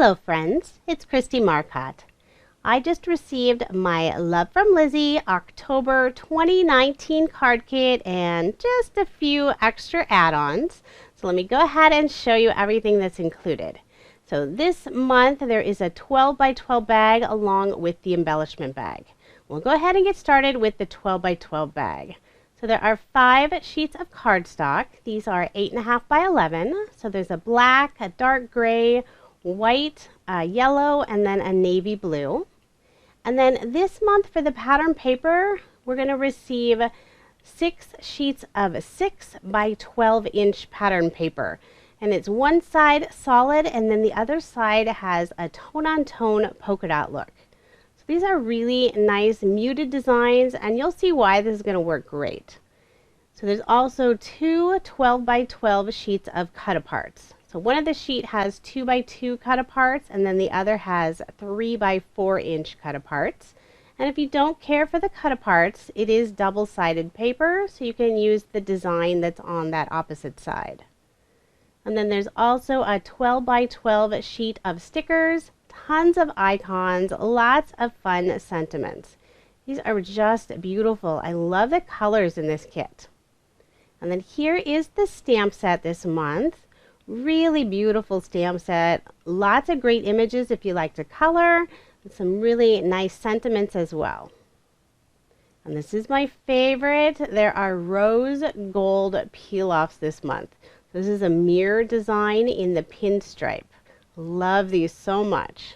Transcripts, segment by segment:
Hello friends, it's Kristie Marcotte. I just received my Love From Lizi October 2019 card kit and just a few extra add-ons. So let me go ahead and show you everything that's included. So this month there is a 12 by 12 bag along with the embellishment bag. We'll go ahead and get started with the 12 by 12 bag. So there are 5 sheets of cardstock. These are 8.5 by 11. So there's a black, a dark gray, white, yellow, and then a navy blue. And then this month for the pattern paper, we're going to receive 6 sheets of 6 by 12 inch pattern paper. And it's one side solid and then the other side has a tone-on-tone polka dot look. So these are really nice muted designs and you'll see why this is going to work great. So there's also 2 12 by 12 sheets of cut aparts. So one of the sheet has 2 by 2 cut aparts and then the other has 3 by 4 inch cut aparts. And if you don't care for the cut aparts, it is double-sided paper, so you can use the design that's on that opposite side. And then there's also a 12 by 12 sheet of stickers, tons of icons, lots of fun sentiments. These are just beautiful. I love the colors in this kit. And then here is the stamp set this month. Really beautiful stamp set. Lots of great images if you like to color. And some really nice sentiments as well. And this is my favorite. There are rose gold peel-offs this month. This is a mirror design in the pinstripe. Love these so much.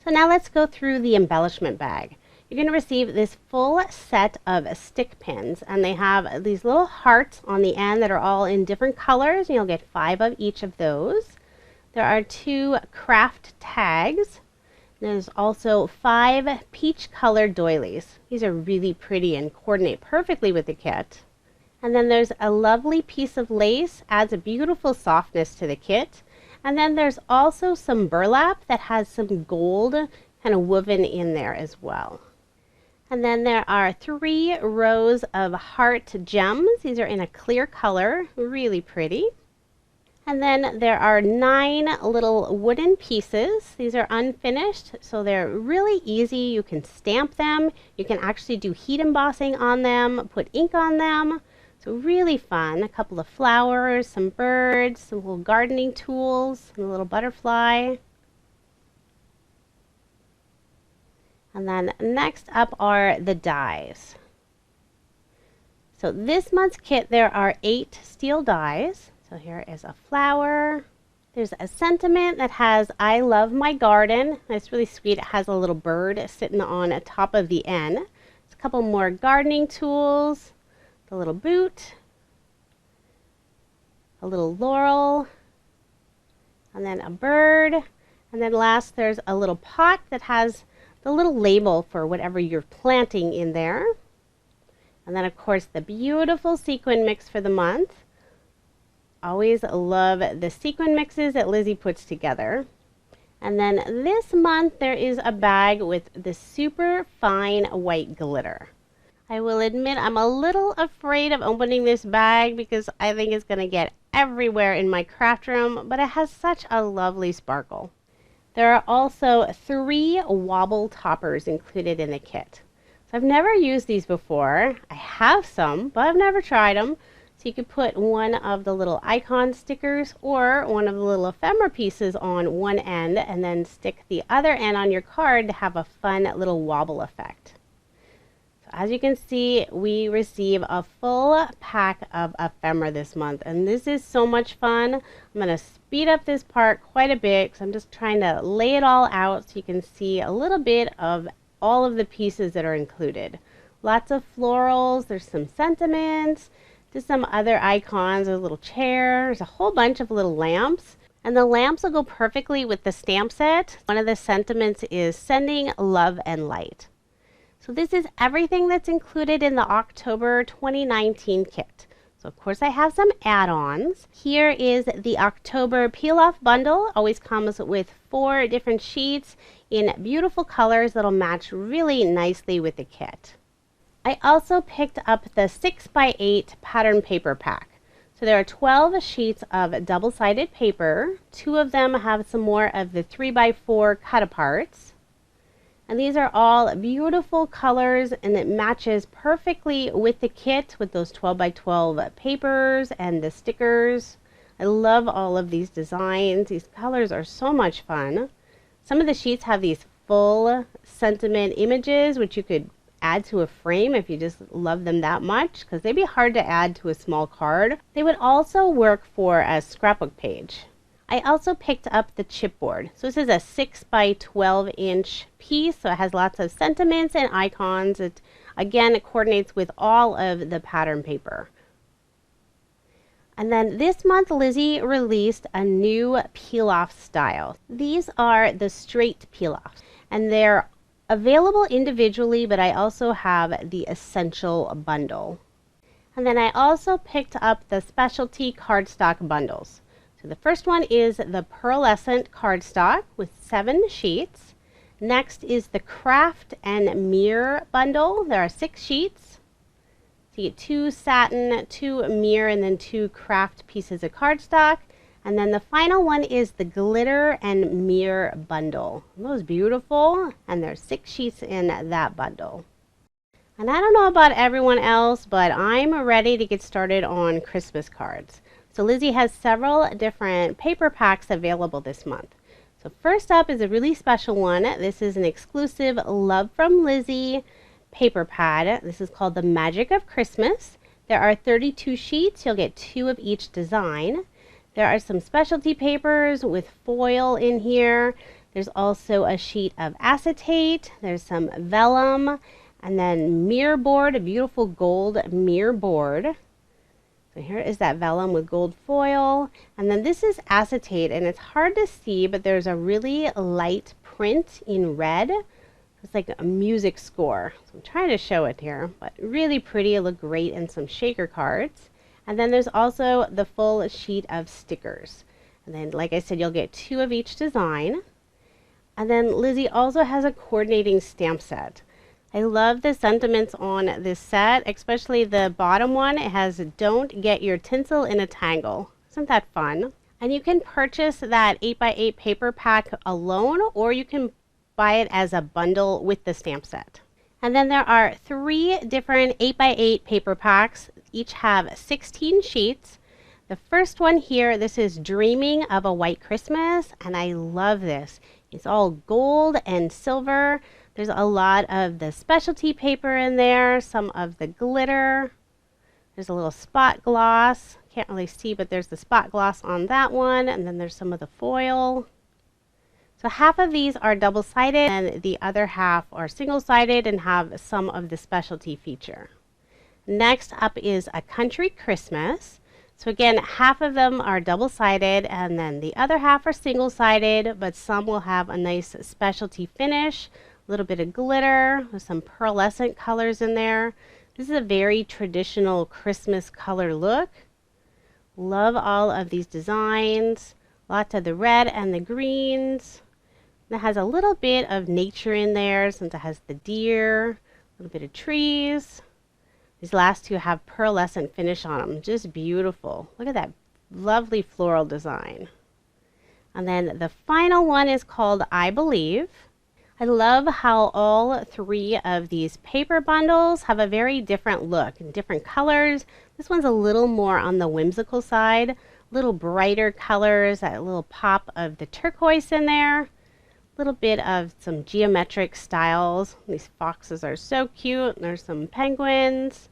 So now let's go through the embellishment bag. You're going to receive this full set of stick pins, and they have these little hearts on the end that are all in different colors, and you'll get 5 of each of those. There are 2 craft tags. There's also 5 peach colored doilies. These are really pretty and coordinate perfectly with the kit. And then there's a lovely piece of lace, adds a beautiful softness to the kit. And then there's also some burlap that has some gold kind of woven in there as well. And then there are 3 rows of heart gems. These are in a clear color, really pretty. And then there are 9 little wooden pieces. These are unfinished, so they're really easy. You can stamp them. You can actually do heat embossing on them, put ink on them. So really fun. A couple of flowers, some birds, some little gardening tools, and a little butterfly. And then next up are the dies. So this month's kit there are 8 steel dies. So here is a flower. There's a sentiment that has I love my garden. It's really sweet. It has a little bird sitting on top of the N. There's a couple more gardening tools. The little boot. A little laurel. And then a bird. And then last there's a little pot that has the little label for whatever you're planting in there. And then of course the beautiful sequin mix for the month. Always love the sequin mixes that Lizi puts together. And then this month there is a bag with the super fine white glitter. I will admit I'm a little afraid of opening this bag because I think it's going to get everywhere in my craft room, but it has such a lovely sparkle. There are also 3 wobble toppers included in the kit. So I've never used these before. I have some, but I've never tried them. So you could put one of the little icon stickers or one of the little ephemera pieces on one end and then stick the other end on your card to have a fun little wobble effect. So as you can see, we receive a full pack of ephemera this month, and this is so much fun. I'm going to speed up this part quite a bit because I'm just trying to lay it all out so you can see a little bit of all of the pieces that are included. Lots of florals, there's some sentiments, just some other icons, a little chair, there's a whole bunch of little lamps. And the lamps will go perfectly with the stamp set. One of the sentiments is sending love and light. So this is everything that's included in the October 2019 kit. So of course I have some add-ons. Here is the October peel-off bundle. Always comes with 4 different sheets in beautiful colors that'll match really nicely with the kit. I also picked up the 6 by 8 pattern paper pack. So there are 12 sheets of double-sided paper. 2 of them have some more of the 3x4 cut-aparts. And these are all beautiful colors, and it matches perfectly with the kit with those 12x12 papers and the stickers. I love all of these designs. These colors are so much fun. Some of the sheets have these full sentiment images, which you could add to a frame if you just love them that much, because they'd be hard to add to a small card. They would also work for a scrapbook page. I also picked up the chipboard. So this is a 6x12 inch piece, so it has lots of sentiments and icons. It coordinates with all of the pattern paper. And then this month, Lizi released a new peel-off style. These are the straight peel-offs, and they're available individually, but I also have the essential bundle. And then I also picked up the specialty cardstock bundles. So the first one is the pearlescent cardstock with 7 sheets. Next is the craft and mirror bundle. There are 6 sheets. So you get 2 satin, 2 mirror, and then 2 craft pieces of cardstock. And then the final one is the glitter and mirror bundle. Those beautiful, and there's 6 sheets in that bundle. And I don't know about everyone else, but I'm ready to get started on Christmas cards. So Lizi has several different paper packs available this month. So first up is a really special one. This is an exclusive Love From Lizi paper pad. This is called The Magic of Christmas. There are 32 sheets. You'll get 2 of each design. There are some specialty papers with foil in here. There's also a sheet of acetate. There's some vellum, and then mirror board, a beautiful gold mirror board. So here is that vellum with gold foil. And then this is acetate, and it's hard to see, but there's a really light print in red. It's like a music score. So I'm trying to show it here, but really pretty. It looked great in some shaker cards. And then there's also the full sheet of stickers. And then, like I said, you'll get 2 of each design. And then Lizi also has a coordinating stamp set. I love the sentiments on this set, especially the bottom one. It has "Don't get your tinsel in a tangle." Isn't that fun? And you can purchase that 8x8 paper pack alone, or you can buy it as a bundle with the stamp set. And then there are 3 different 8x8 paper packs. Each have 16 sheets. The first one here, this is Dreaming of a White Christmas, and I love this. It's all gold and silver. There's a lot of the specialty paper in there, some of the glitter. There's a little spot gloss. Can't really see, but there's the spot gloss on that one, and then there's some of the foil. So half of these are double-sided, and the other half are single-sided and have some of the specialty feature. Next up is A Country Christmas. So again, half of them are double-sided, and then the other half are single-sided, but some will have a nice specialty finish, a little bit of glitter with some pearlescent colors in there. This is a very traditional Christmas color look. Love all of these designs. Lots of the red and the greens. And it has a little bit of nature in there, since it has the deer, a little bit of trees. These last 2 have pearlescent finish on them. Just beautiful. Look at that lovely floral design. And then the final one is called I Believe. I love how all 3 of these paper bundles have a very different look and different colors. This one's a little more on the whimsical side, a little brighter colors, that little pop of the turquoise in there, a little bit of some geometric styles. These foxes are so cute. There's some penguins.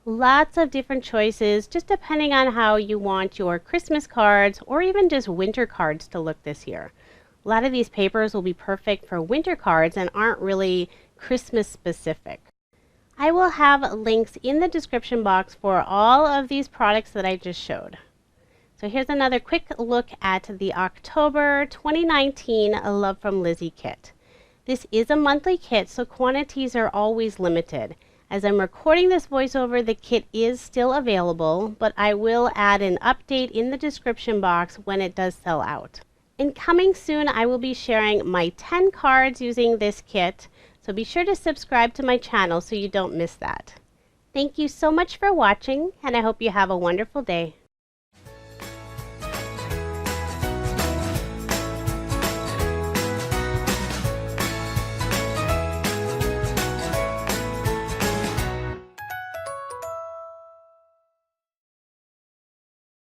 Lots of different choices, just depending on how you want your Christmas cards or even just winter cards to look this year. A lot of these papers will be perfect for winter cards and aren't really Christmas specific. I will have links in the description box for all of these products that I just showed. So here's another quick look at the October 2019 Love From Lizi kit. This is a monthly kit, so quantities are always limited. As I'm recording this voiceover, the kit is still available, but I will add an update in the description box when it does sell out. And coming soon, I will be sharing my 10 cards using this kit, so be sure to subscribe to my channel so you don't miss that. Thank you so much for watching, and I hope you have a wonderful day.